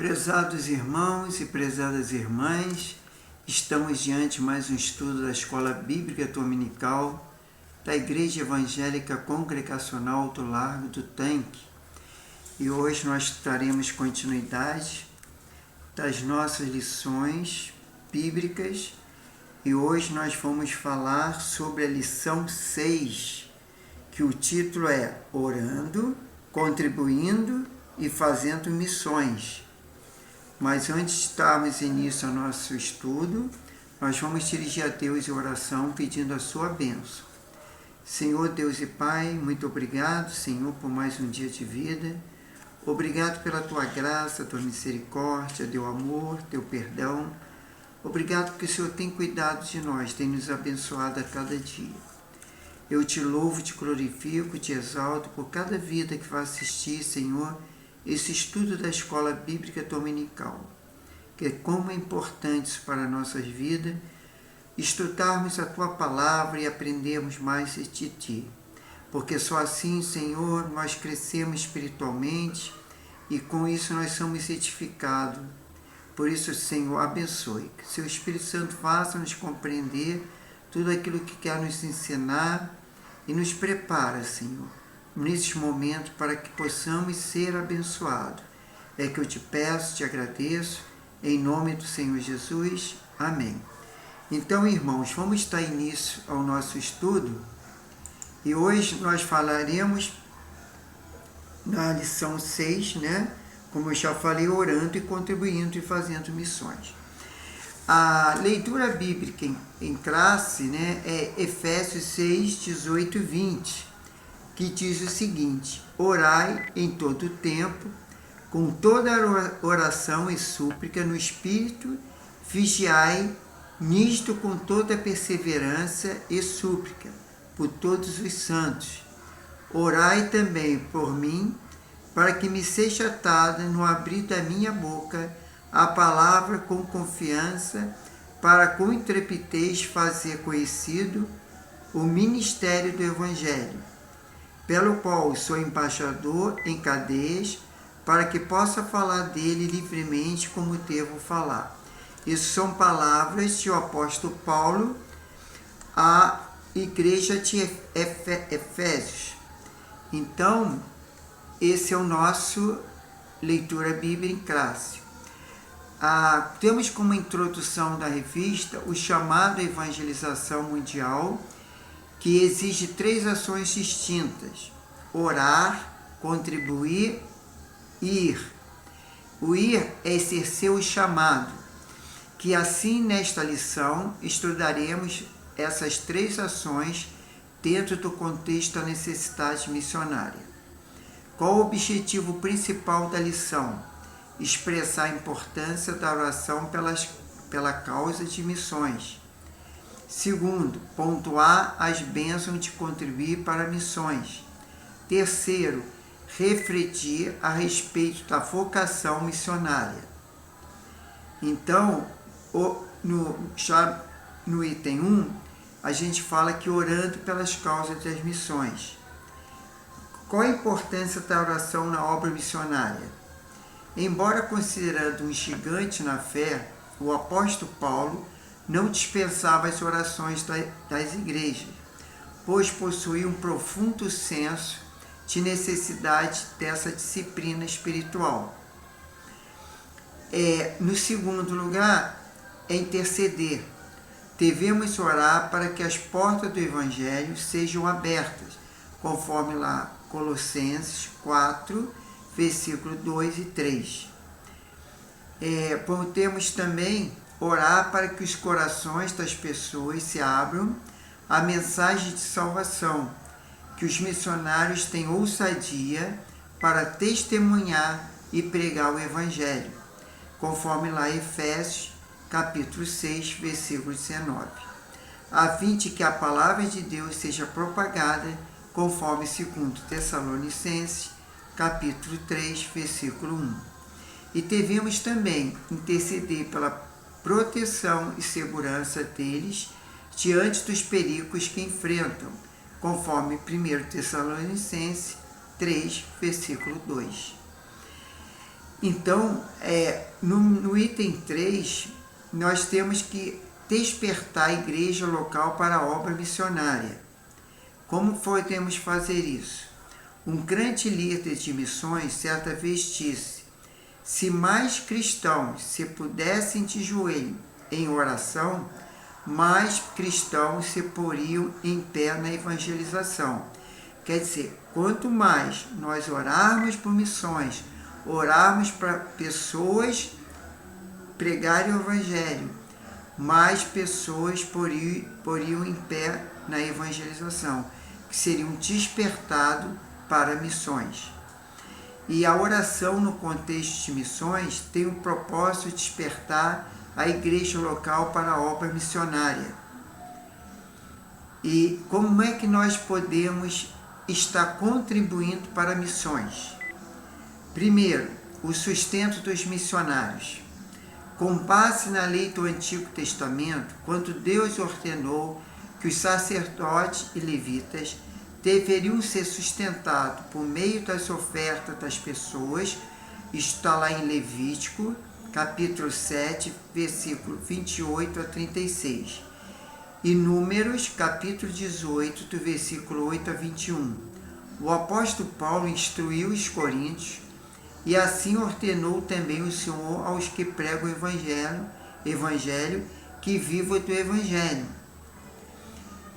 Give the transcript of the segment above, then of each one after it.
Prezados irmãos e prezadas irmãs, estamos diante de mais um estudo da Escola Bíblica Dominical da Igreja Evangélica Congregacional do Largo do Tanque. E hoje nós daremos continuidade das nossas lições bíblicas e hoje nós vamos falar sobre a lição 6, que o título é Orando, Contribuindo e Fazendo Missões. Mas antes de darmos início ao nosso estudo, nós vamos dirigir a Deus em oração pedindo a sua bênção. Senhor Deus e Pai, muito obrigado, Senhor, por mais um dia de vida. Obrigado pela tua graça, tua misericórdia, teu amor, teu perdão. Obrigado porque o Senhor tem cuidado de nós, tem nos abençoado a cada dia. Eu te louvo, te glorifico, te exalto por cada vida que vai assistir, Senhor, esse estudo da Escola Bíblica Dominical, que é como é importante isso para as nossas vidas, estudarmos a Tua Palavra e aprendermos mais de Ti, porque só assim, Senhor, nós crescemos espiritualmente e com isso nós somos edificados. Por isso, Senhor, abençoe, que Seu Espírito Santo faça-nos compreender tudo aquilo que quer nos ensinar e nos prepara, Senhor, nesse momento para que possamos ser abençoados. É que eu te peço, te agradeço, em nome do Senhor Jesus. Amém. Então, irmãos, vamos dar início ao nosso estudo e hoje nós falaremos na lição 6, né? Como eu já falei, orando e contribuindo e fazendo missões. A leitura bíblica em classe, né, é Efésios 6, 18 e 20. Que diz o seguinte: orai em todo o tempo, com toda oração e súplica no Espírito, vigiai nisto com toda perseverança e súplica, por todos os santos. Orai também por mim, para que me seja atada no abrir da minha boca a palavra com confiança, para com intrepidez fazer conhecido o ministério do Evangelho, pelo qual sou embaixador em cadeias, para que possa falar dele livremente como devo falar. Isso são palavras do apóstolo Paulo à igreja de Efésios. Então, esse é o nosso leitura bíblica em classe. Temos como introdução da revista o chamado Evangelização Mundial, que exige 3 ações distintas: orar, contribuir e ir. O ir é exercer o chamado, que assim nesta lição estudaremos essas 3 ações dentro do contexto da necessidade missionária. Qual o objetivo principal da lição? Expressar a importância da oração pela causa de missões. Segundo, pontuar as bênçãos de contribuir para missões. Terceiro, refletir a respeito da vocação missionária. Então, já no item 1, a gente fala que orando pelas causas das missões. Qual a importância da oração na obra missionária? Embora considerado um gigante na fé, o apóstolo Paulo não dispensava as orações das igrejas, pois possuía um profundo senso de necessidade dessa disciplina espiritual. No segundo lugar, é interceder. Devemos orar para que as portas do Evangelho sejam abertas, conforme lá Colossenses 4, versículo 2 e 3. Podemos também orar para que os corações das pessoas se abram à mensagem de salvação, que os missionários tenham ousadia para testemunhar e pregar o Evangelho, conforme lá Efésios, capítulo 6, versículo 19, a fim de que a palavra de Deus seja propagada, conforme 2 Tessalonicenses, capítulo 3, versículo 1. E devemos também interceder pela proteção e segurança deles diante dos perigos que enfrentam, conforme 1 Tessalonicenses 3, versículo 2. Então, no item 3, nós temos que despertar a igreja local para a obra missionária. Como podemos fazer isso? Um grande líder de missões certa vez disse: se mais cristãos se pudessem de joelho em oração, mais cristãos se poriam em pé na evangelização. Quer dizer, quanto mais nós orarmos por missões, orarmos para pessoas pregarem o evangelho, mais pessoas poriam em pé na evangelização, que seriam despertados para missões. E a oração no contexto de missões tem o propósito de despertar a igreja local para a obra missionária. E como é que nós podemos estar contribuindo para missões? Primeiro, o sustento dos missionários. Com base na lei do Antigo Testamento, quando Deus ordenou que os sacerdotes e levitas deveriam ser sustentados por meio das ofertas das pessoas, está lá em Levítico, capítulo 7, versículo 28 a 36. E Números, capítulo 18, do versículo 8 a 21. O apóstolo Paulo instruiu os coríntios e assim ordenou também o Senhor aos que pregam o evangelho que vivam do evangelho.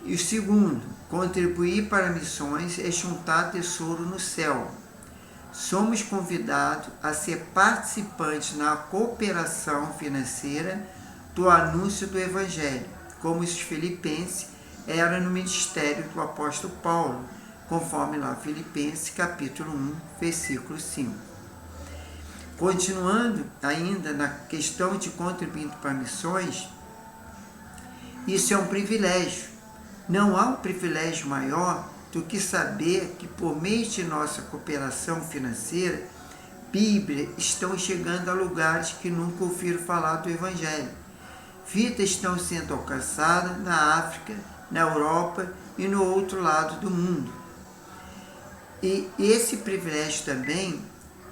E o segundo, contribuir para missões é juntar tesouro no céu. Somos convidados a ser participantes na cooperação financeira do anúncio do evangelho, como os filipenses eram no ministério do apóstolo Paulo, conforme lá Filipenses capítulo 1, versículo 5. Continuando ainda na questão de contribuir para missões, isso é um privilégio. Não há um privilégio maior do que saber que por meio de nossa cooperação financeira, Bíblia estão chegando a lugares que nunca ouviram falar do Evangelho. Vidas estão sendo alcançadas na África, na Europa e no outro lado do mundo. E esse privilégio também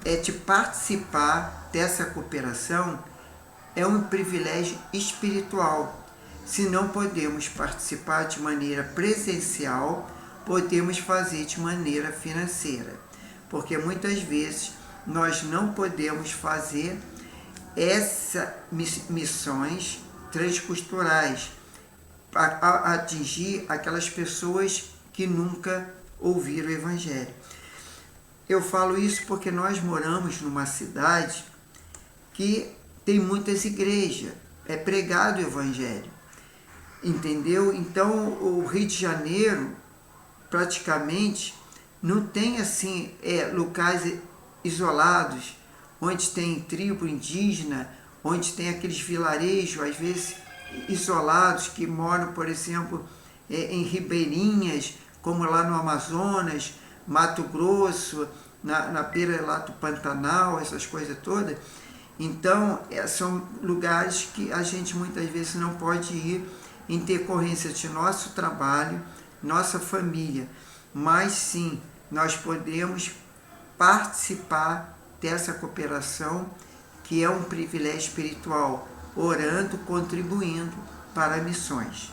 é de participar dessa cooperação, é um privilégio espiritual. Se não podemos participar de maneira presencial, podemos fazer de maneira financeira, porque muitas vezes nós não podemos fazer essas missões transculturais para atingir aquelas pessoas que nunca ouviram o Evangelho. Eu falo isso porque nós moramos numa cidade que tem muitas igrejas, é pregado o Evangelho, entendeu? Então o Rio de Janeiro praticamente não tem assim locais isolados, onde tem tribo indígena, onde tem aqueles vilarejos, às vezes isolados, que moram, por exemplo, em ribeirinhas, como lá no Amazonas, Mato Grosso, na beira lá do Pantanal, essas coisas todas. Então, são lugares que a gente muitas vezes não pode ir em decorrência de nosso trabalho, nossa família, mas sim, nós podemos participar dessa cooperação, que é um privilégio espiritual, orando, contribuindo para missões.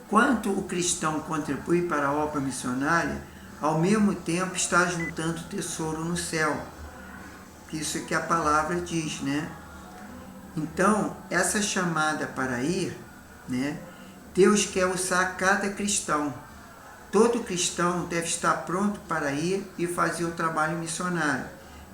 Quanto o cristão contribui para a obra missionária, ao mesmo tempo está juntando tesouro no céu. Isso é que a palavra diz, né? Então, essa chamada para ir, né? Deus quer usar cada cristão. Todo cristão deve estar pronto para ir e fazer o trabalho missionário,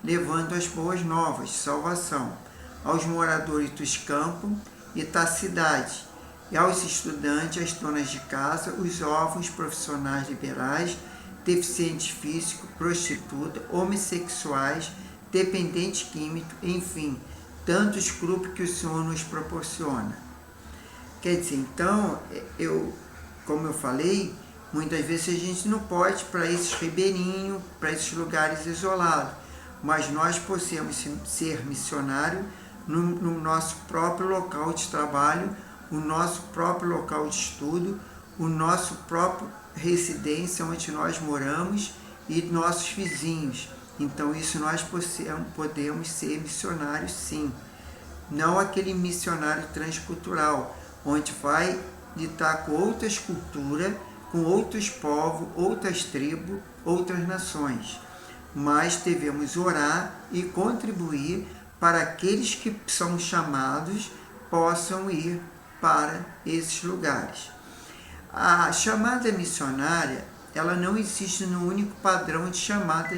levando as boas novas de salvação aos moradores dos campos e da cidade, e aos estudantes, às donas de casa, os órfãos, profissionais liberais, deficientes físicos, prostitutas, homossexuais, dependentes químicos, enfim, tantos grupos que o Senhor nos proporciona. Quer dizer, então, como eu falei, muitas vezes a gente não pode ir para esses ribeirinhos, para esses lugares isolados, mas nós podemos ser missionários no nosso próprio local de trabalho, o nosso próprio local de estudo, o nosso próprio residência onde nós moramos e nossos vizinhos, Então, isso nós podemos ser missionários, sim. Não aquele missionário transcultural, onde vai lidar com outras culturas, com outros povos, outras tribos, outras nações. Mas devemos orar e contribuir para aqueles que são chamados possam ir para esses lugares. A chamada missionária, ela não existe no único padrão de chamada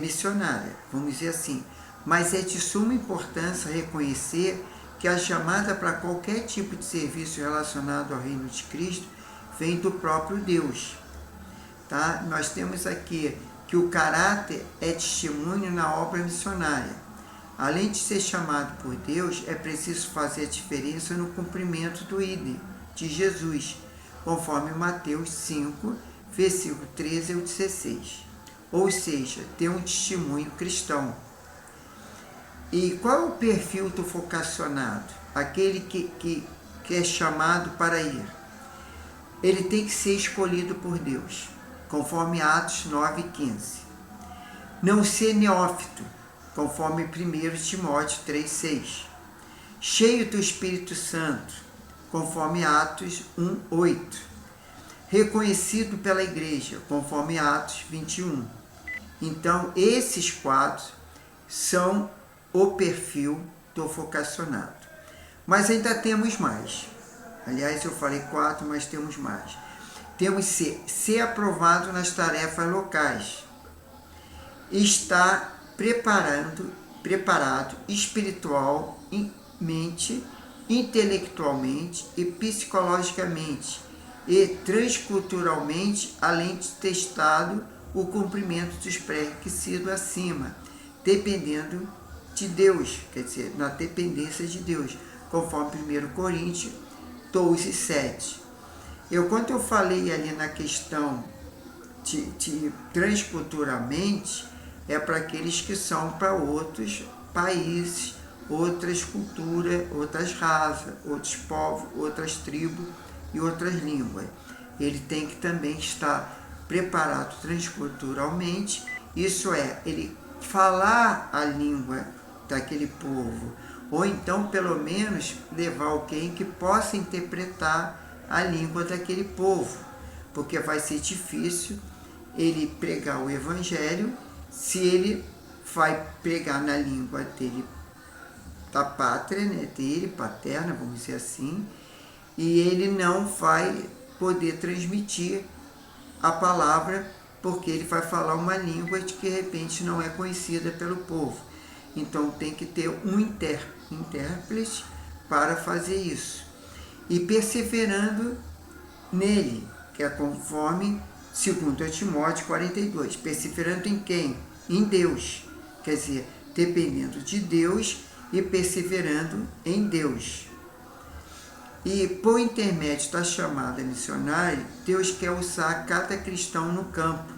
missionária, vamos dizer assim. Mas é de suma importância reconhecer que a chamada para qualquer tipo de serviço relacionado ao reino de Cristo vem do próprio Deus. Tá? Nós temos aqui que o caráter é testemunho na obra missionária. Além de ser chamado por Deus, é preciso fazer a diferença no cumprimento do ID de Jesus, conforme Mateus 5, versículo 13 ao 16. Ou seja, ter um testemunho cristão. E qual é o perfil do vocacionado? Aquele que é chamado para ir. Ele tem que ser escolhido por Deus, conforme Atos 9,15. Não ser neófito, conforme 1 Timóteo 3,6. Cheio do Espírito Santo, conforme Atos 1,8. Reconhecido pela igreja, conforme Atos 21. Então, esses quatro são o perfil do vocacionado. Mas ainda temos mais. Aliás, eu falei 4, mas temos mais. Temos ser aprovado nas tarefas locais. Estar preparado espiritualmente, intelectualmente e psicologicamente e transculturalmente, além de testado o cumprimento dos pré-requisitos acima, dependendo de Deus, quer dizer, na dependência de Deus, conforme 1 Coríntios 12, 7. Quando eu falei ali na questão de transculturalmente, é para aqueles que são para outros países, outras culturas, outras raças, outros povos, outras tribos e outras línguas. Ele tem que também estar preparado transculturalmente, isso é, ele falar a língua daquele povo, ou então pelo menos levar alguém que possa interpretar a língua daquele povo, porque vai ser difícil ele pregar o evangelho se ele vai pregar na língua dele, da pátria, né, dele, paterna, vamos dizer assim, e ele não vai poder transmitir a palavra, porque ele vai falar uma língua que de repente não é conhecida pelo povo. Então tem que ter um intérprete para fazer isso. E perseverando nele, que é conforme 2 Timóteo 42. Perseverando em quem? Em Deus. Quer dizer, dependendo de Deus e perseverando em Deus. E por intermédio da chamada missionária, Deus quer usar cada cristão no campo.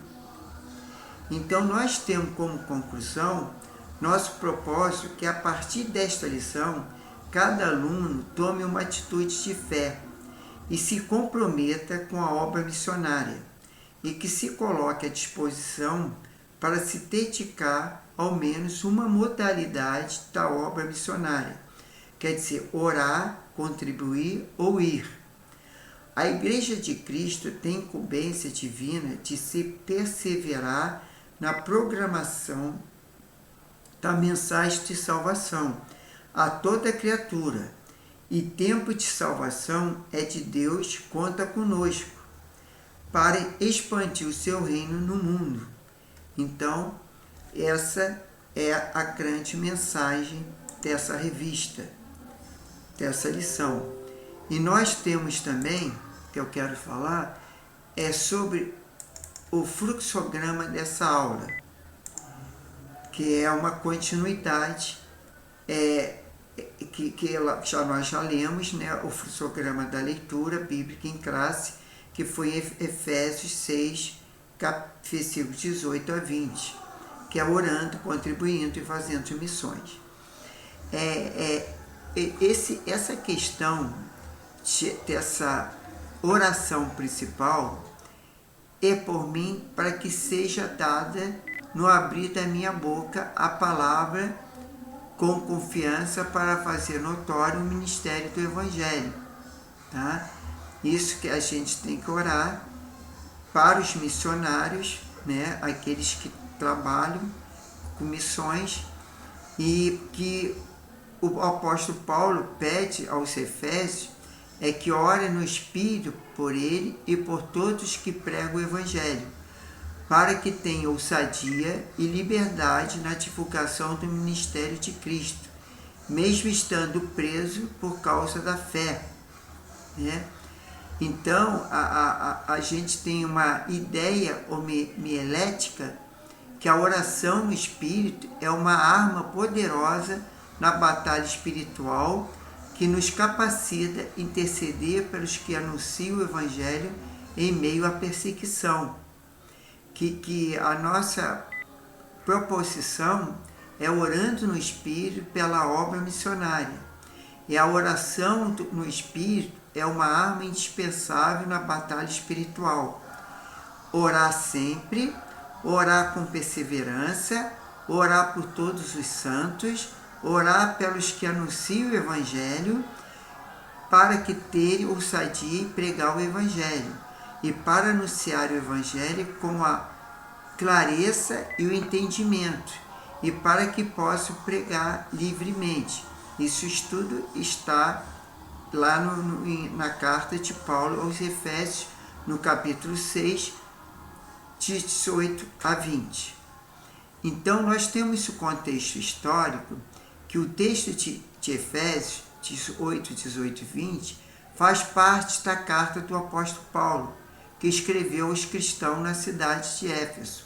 Então nós temos como conclusão nosso propósito que a partir desta lição, cada aluno tome uma atitude de fé e se comprometa com a obra missionária e que se coloque à disposição para se dedicar ao menos uma modalidade da obra missionária, quer dizer, orar, contribuir ou ir. A Igreja de Cristo tem incumbência divina de se perseverar na programação da mensagem de salvação a toda criatura, e tempo de salvação é de Deus, conta conosco, para expandir o seu reino no mundo. Então, essa é a grande mensagem dessa revista, dessa lição. E nós temos também, que eu quero falar, é sobre o fluxograma dessa aula, que é uma continuidade, que nós já lemos, né, o fluxograma da leitura bíblica em classe, que foi Efésios 6, versículos 18 a 20, que é orando, contribuindo e fazendo missões. Essa questão dessa oração principal é por mim para que seja dada no abrir da minha boca a palavra com confiança para fazer notório o ministério do Evangelho. Tá? Isso que a gente tem que orar para os missionários, né? Aqueles que trabalham com missões, e que o apóstolo Paulo pede aos Efésios é que ore no Espírito por ele e por todos que pregam o Evangelho, para que tenham ousadia e liberdade na divulgação do ministério de Cristo, mesmo estando preso por causa da fé. Né? Então, a gente tem uma ideia homilética que a oração no Espírito é uma arma poderosa na batalha espiritual que nos capacita a interceder pelos que anunciam o Evangelho em meio à perseguição. Que a nossa proposição é orando no Espírito pela obra missionária. E a oração no Espírito é uma arma indispensável na batalha espiritual. Orar sempre, orar com perseverança, orar por todos os santos, orar pelos que anunciam o Evangelho, para que terem ousadia em pregar o Evangelho, e para anunciar o Evangelho com a clareza e o entendimento, e para que possam pregar livremente. Isso tudo está lá na carta de Paulo aos Efésios, no capítulo 6, 18 a 20. Então, nós temos o contexto histórico que o texto de Efésios 8, 18 e 20 faz parte da carta do apóstolo Paulo, que escreveu aos cristãos na cidade de Éfeso,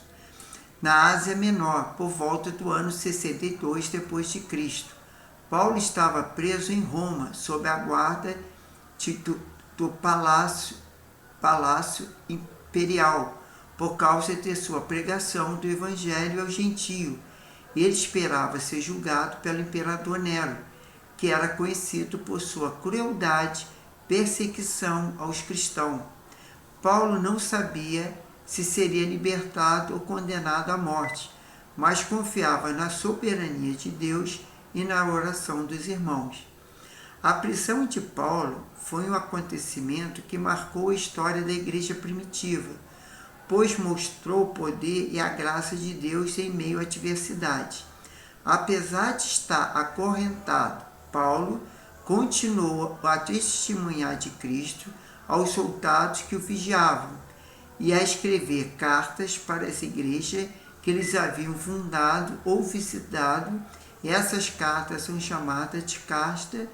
na Ásia Menor, por volta do ano 62 depois de Cristo. Paulo estava preso em Roma, sob a guarda do palácio imperial, por causa de sua pregação do Evangelho ao gentio. Ele esperava ser julgado pelo imperador Nero, que era conhecido por sua crueldade, perseguição aos cristãos. Paulo não sabia se seria libertado ou condenado à morte, mas confiava na soberania de Deus e na oração dos irmãos. A prisão de Paulo foi um acontecimento que marcou a história da igreja primitiva, pois mostrou o poder e a graça de Deus em meio à adversidade. Apesar de estar acorrentado, Paulo continuou a testemunhar de Cristo aos soldados que o vigiavam e a escrever cartas para as igrejas que eles haviam fundado ou visitado. E essas cartas são chamadas de cartas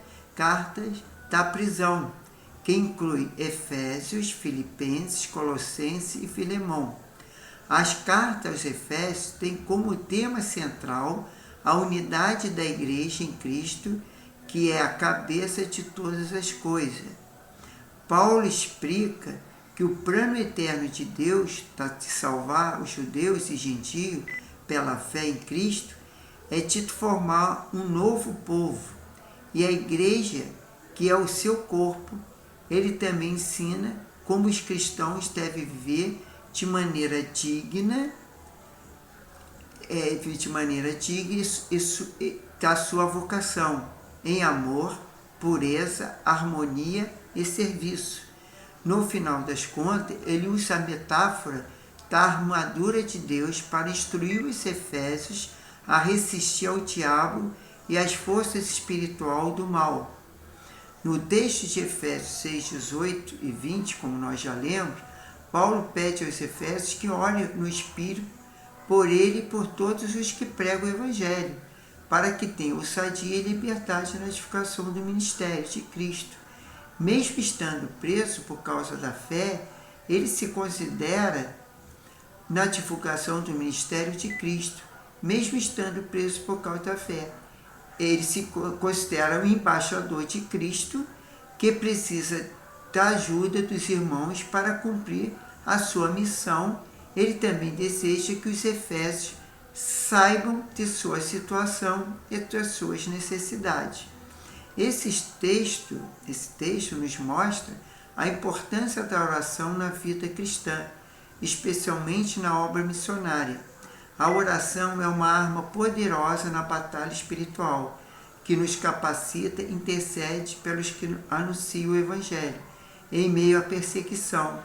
da prisão, que inclui Efésios, Filipenses, Colossenses e Filemão. As cartas aos Efésios têm como tema central a unidade da igreja em Cristo, que é a cabeça de todas as coisas. Paulo explica que o plano eterno de Deus de salvar os judeus e gentios pela fé em Cristo é de formar um novo povo, e a igreja, que é o seu corpo, ele também ensina como os cristãos devem viver de maneira digna da sua vocação, em amor, pureza, harmonia e serviço. No final das contas, ele usa a metáfora da armadura de Deus para instruir os efésios a resistir ao diabo e às forças espirituais do mal. No texto de Efésios 6, 18 e 20, como nós já lemos, Paulo pede aos Efésios que orem no Espírito por ele e por todos os que pregam o Evangelho, para que tenham ousadia e liberdade na edificação do ministério de Cristo. Mesmo estando preso por causa da fé, ele se considera na divulgação do ministério de Cristo, mesmo estando preso por causa da fé. Ele se considera um embaixador de Cristo que precisa da ajuda dos irmãos para cumprir a sua missão. Ele também deseja que os efésios saibam de sua situação e das suas necessidades. Esse texto nos mostra a importância da oração na vida cristã, especialmente na obra missionária. A oração é uma arma poderosa na batalha espiritual, que nos capacita e intercede pelos que anunciam o Evangelho, em meio à perseguição.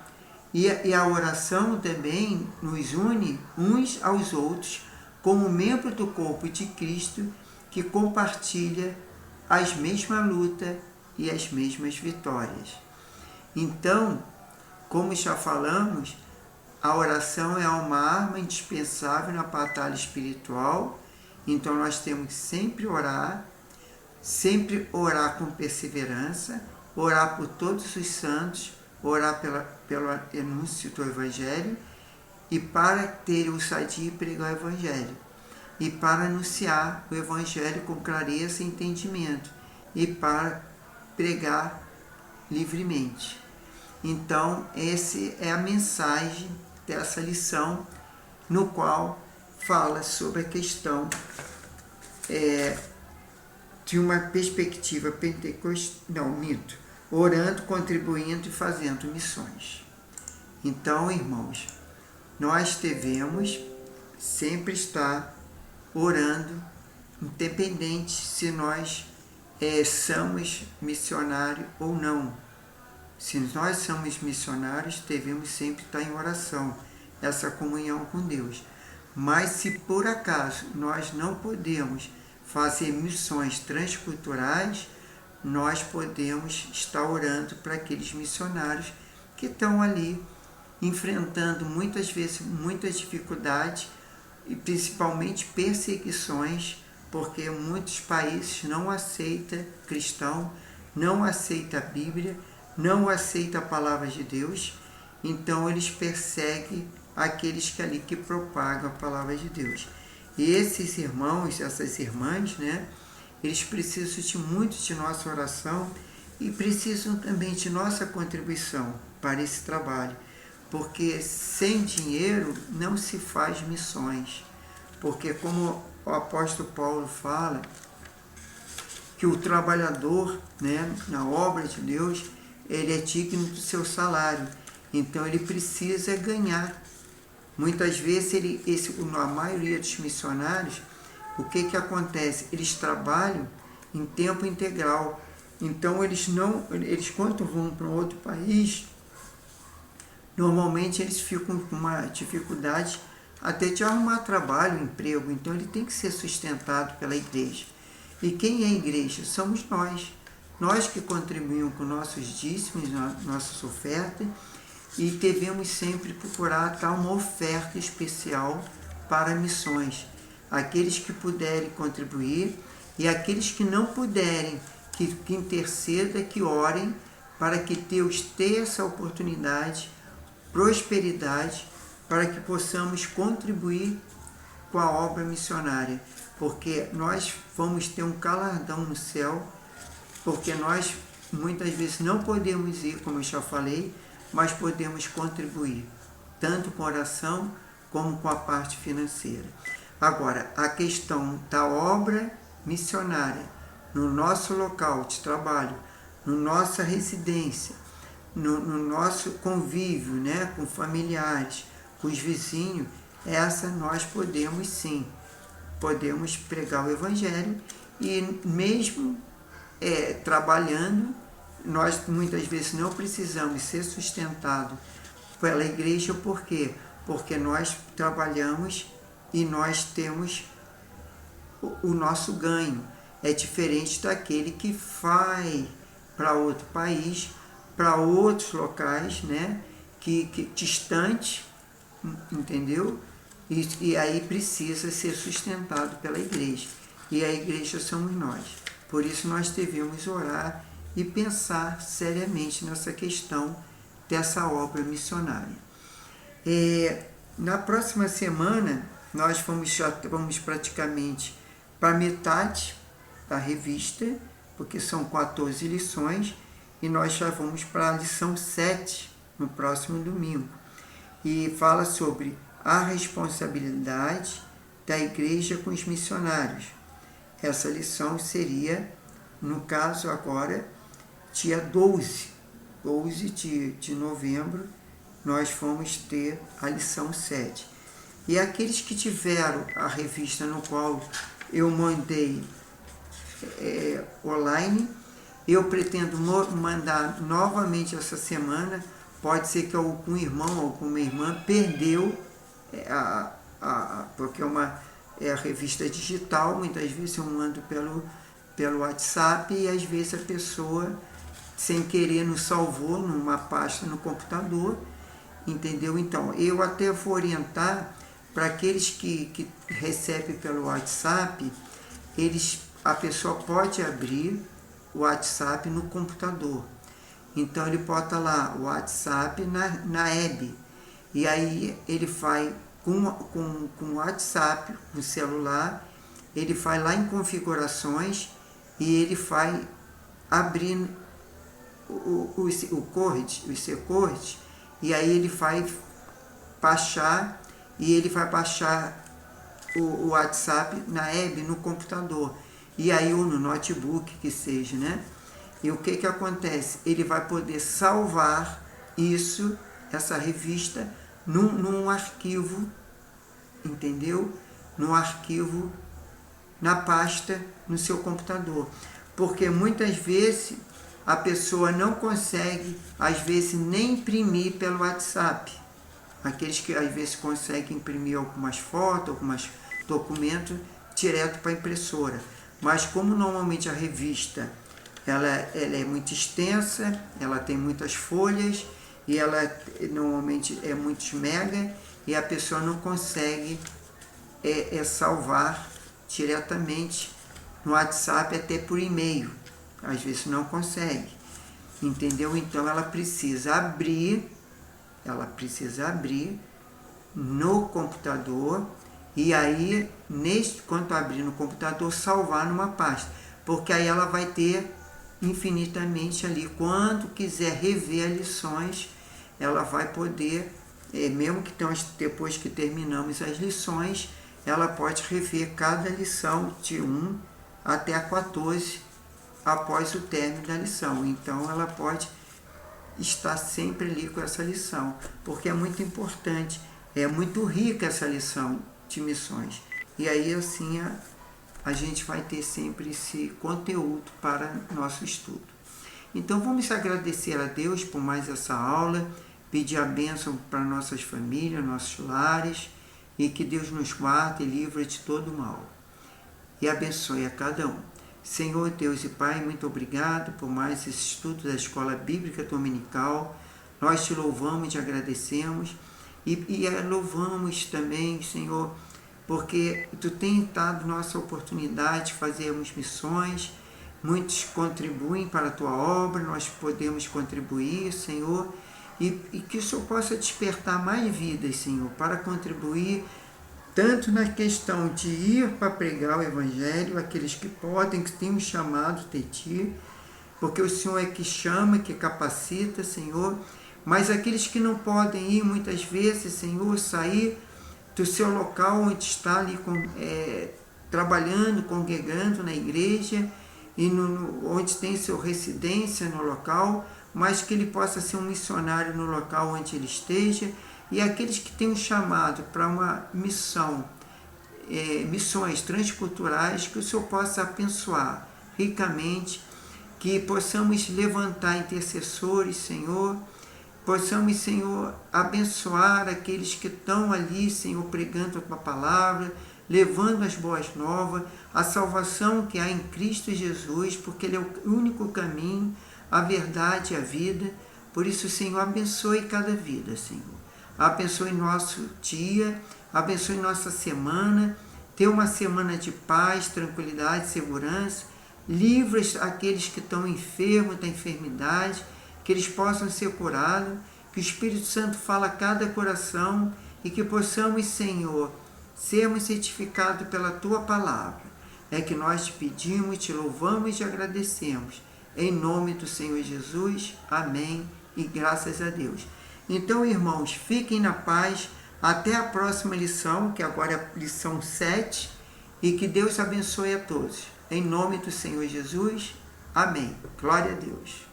E a oração também nos une uns aos outros, como membro do corpo de Cristo, que compartilha as mesmas lutas e as mesmas vitórias. Então, como já falamos, a oração é uma arma indispensável na batalha espiritual. Então nós temos que sempre orar com perseverança, orar por todos os santos, orar pelo anúncio do Evangelho, e para ter ousadia e pregar o Evangelho, e para anunciar o Evangelho com clareza e entendimento, e para pregar livremente. Então, essa é a mensagem dessa lição, no qual fala sobre a questão de uma perspectiva pentecostal, orando, contribuindo e fazendo missões. Então, irmãos, nós devemos sempre estar orando, independente se nós somos missionários ou não. Se nós somos missionários, devemos sempre estar em oração, essa comunhão com Deus. Mas se por acaso nós não podemos fazer missões transculturais, nós podemos estar orando para aqueles missionários que estão ali enfrentando muitas vezes muitas dificuldades e principalmente perseguições, porque muitos países não aceitam cristão, não aceitam a Bíblia, não aceitam a palavra de Deus, então eles perseguem aqueles que propagam a palavra de Deus. E esses irmãos, essas irmãs, eles precisam muito de nossa oração e precisam também de nossa contribuição para esse trabalho, porque sem dinheiro não se faz missões, porque como o apóstolo Paulo fala, que o trabalhador, na obra de Deus, ele é digno do seu salário, então ele precisa ganhar. Muitas vezes, a maioria dos missionários, o que acontece? Eles trabalham em tempo integral, então eles quando vão para um outro país, normalmente eles ficam com uma dificuldade até de arrumar trabalho, emprego, então ele tem que ser sustentado pela igreja. E quem é a igreja? Somos nós que contribuímos com nossos dízimos, nossas ofertas, e devemos sempre procurar dar uma oferta especial para missões. Aqueles que puderem contribuir e aqueles que não puderem, que interceda, que orem, para que Deus tenha essa oportunidade, prosperidade, para que possamos contribuir com a obra missionária, porque nós vamos ter um galardão no céu, porque nós muitas vezes não podemos ir, como eu já falei, mas podemos contribuir, tanto com oração como com a parte financeira. Agora, a questão da obra missionária, no nosso local de trabalho, na nossa residência, no nosso convívio, com familiares, com os vizinhos, essa nós podemos sim, podemos pregar o Evangelho e mesmo trabalhando, nós muitas vezes não precisamos ser sustentados pela igreja. Por quê? Porque nós trabalhamos e nós temos o nosso ganho. É diferente daquele que vai para outro país, para outros locais, que distante, entendeu? E aí precisa ser sustentado pela igreja. E a igreja somos nós. Por isso nós devemos orar e pensar seriamente nessa questão dessa obra missionária. Na próxima semana, nós vamos praticamente para metade da revista, porque são 14 lições, e nós já vamos para a lição 7 no próximo domingo. E fala sobre a responsabilidade da igreja com os missionários. Essa lição seria, no caso agora, dia 12 de novembro, nós vamos ter a lição 7. E aqueles que tiveram a revista no qual eu mandei online, eu pretendo mandar novamente essa semana. Pode ser que algum irmão, alguma irmã perdeu, porque é a revista digital. Muitas vezes eu mando pelo WhatsApp e às vezes a pessoa, sem querer, nos salvou numa pasta no computador, entendeu? Então, eu até vou orientar para aqueles que recebem pelo WhatsApp, a pessoa pode abrir o WhatsApp no computador. Então, ele bota lá o WhatsApp na web. E aí, ele vai com o WhatsApp, no celular, ele vai lá em configurações e ele vai abrir o C-Code, e aí ele vai baixar, o WhatsApp na web, no computador, e aí ou no notebook, que seja, né? E o que acontece? Ele vai poder salvar essa revista num arquivo, entendeu? Num arquivo, na pasta, no seu computador. Porque muitas vezes a pessoa não consegue, às vezes, nem imprimir pelo WhatsApp. Aqueles que às vezes conseguem imprimir algumas fotos, alguns documentos direto para a impressora. Mas como normalmente a revista ela é muito extensa, ela tem muitas folhas e ela normalmente é muitos mega, e a pessoa não consegue salvar diretamente no WhatsApp, até por e-mail. Às vezes não consegue, entendeu? Então ela precisa abrir no computador, e aí, quando abrir no computador, salvar numa pasta, porque aí ela vai ter infinitamente ali. Quando quiser rever as lições, ela vai poder, mesmo que depois que terminamos as lições, ela pode rever cada lição de 1 até a 14 após o término da lição. Então ela pode estar sempre ali com essa lição, porque é muito importante, é muito rica essa lição de missões. E aí assim a gente vai ter sempre esse conteúdo para nosso estudo. Então vamos agradecer a Deus por mais essa aula, pedir a bênção para nossas famílias, nossos lares, e que Deus nos guarde e livre de todo mal. E abençoe a cada um. Senhor Deus e Pai, muito obrigado por mais esse estudo da Escola Bíblica Dominical. Nós te louvamos e te agradecemos, e louvamos também, Senhor, porque Tu tens dado nossa oportunidade de fazermos missões. Muitos contribuem para a Tua obra, nós podemos contribuir, Senhor, e que o Senhor possa despertar mais vidas, Senhor, para contribuir tanto na questão de ir para pregar o Evangelho, aqueles que podem, que têm um chamado de Ti, porque o Senhor é que chama, que capacita, Senhor, mas aqueles que não podem ir, muitas vezes, Senhor, sair do seu local onde está ali trabalhando, congregando na igreja, e onde tem sua residência no local, mas que ele possa ser um missionário no local onde ele esteja. E aqueles que têm um chamado para uma missão, missões transculturais, que o Senhor possa abençoar ricamente, que possamos levantar intercessores, Senhor, possamos, Senhor, abençoar aqueles que estão ali, Senhor, pregando a Tua palavra, levando as boas novas, a salvação que há em Cristo Jesus, porque Ele é o único caminho, a verdade e a vida. Por isso, Senhor, abençoe cada vida, Senhor. Abençoe nosso dia, abençoe nossa semana, tenha uma semana de paz, tranquilidade, segurança. Livra aqueles que estão enfermos da enfermidade, que eles possam ser curados, que o Espírito Santo fale a cada coração e que possamos, Senhor, sermos certificados pela Tua palavra. É que nós te pedimos, te louvamos e te agradecemos. Em nome do Senhor Jesus, amém e graças a Deus. Então, irmãos, fiquem na paz, até a próxima lição, que agora é a lição 7, e que Deus abençoe a todos. Em nome do Senhor Jesus, amém. Glória a Deus.